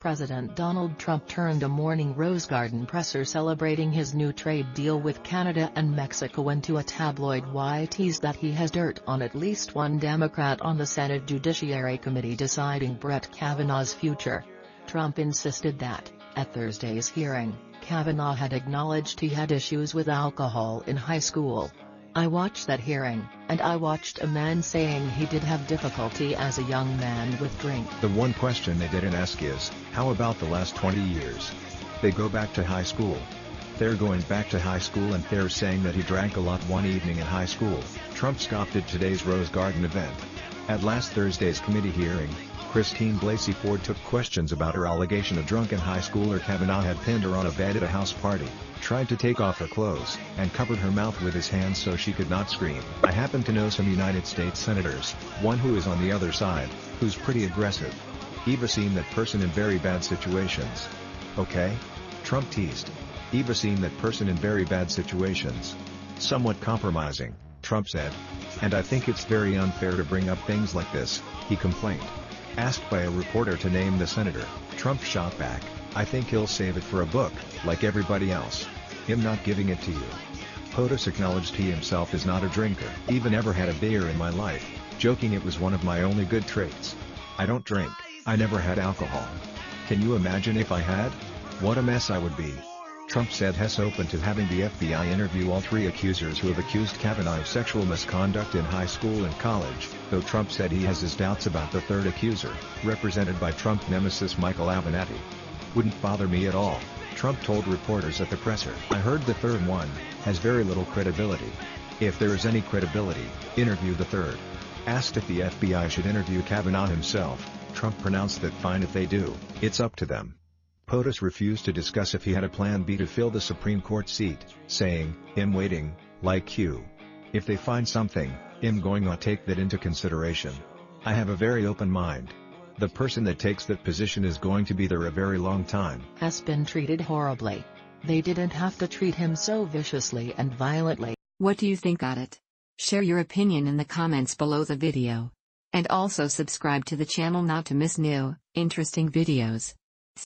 President Donald Trump turned a morning Rose Garden presser celebrating his new trade deal with Canada and Mexico into a tabloid-y tease that he has dirt on at least one Democrat on the Senate Judiciary Committee deciding Brett Kavanaugh's future. Trump insisted that, at Thursday's hearing, Kavanaugh had acknowledged he had issues with alcohol in high school. "I watched that hearing, and I watched a man saying he did have difficulty as a young man with drink. The one question they didn't ask is, how about the last 20 years? They go back to high school. They're going back to high school and they're saying that he drank a lot one evening in high school," Trump scoffed at today's Rose Garden event. At last Thursday's committee hearing, Christine Blasey Ford took questions about her allegation of drunken high schooler Kavanaugh had pinned her on a bed at a house party, tried to take off her clothes, and covered her mouth with his hands so she could not scream. "I happen to know some United States senators, one who is on the other side, who's pretty aggressive. Eva seen that person in very bad situations. Okay?" Trump teased. "Eva seen that person in very bad situations. Somewhat compromising," Trump said. "And I think it's very unfair to bring up things like this," he complained. Asked by a reporter to name the senator, Trump shot back, "I think he'll save it for a book, like everybody else. Him not giving it to you." POTUS acknowledged he himself is not a drinker. "Even never had a beer in my life, joking it was one of my only good traits. I don't drink, I never had alcohol. Can you imagine if I had? What a mess I would be." Trump said he's open to having the FBI interview all three accusers who have accused Kavanaugh of sexual misconduct in high school and college, though Trump said he has his doubts about the third accuser, represented by Trump nemesis Michael Avenatti. "Wouldn't bother me at all," Trump told reporters at the presser. "I heard the third one has very little credibility. If there is any credibility, interview the third." Asked if the FBI should interview Kavanaugh himself, Trump pronounced that fine if they do, it's up to them. POTUS refused to discuss if he had a plan B to fill the Supreme Court seat, saying, "I'm waiting, like you. If they find something, I'm going to take that into consideration. I have a very open mind. The person that takes that position is going to be there a very long time." Has been treated horribly. They didn't have to treat him so viciously and violently. What do you think about it? Share your opinion in the comments below the video. And also subscribe to the channel not to miss new, interesting videos.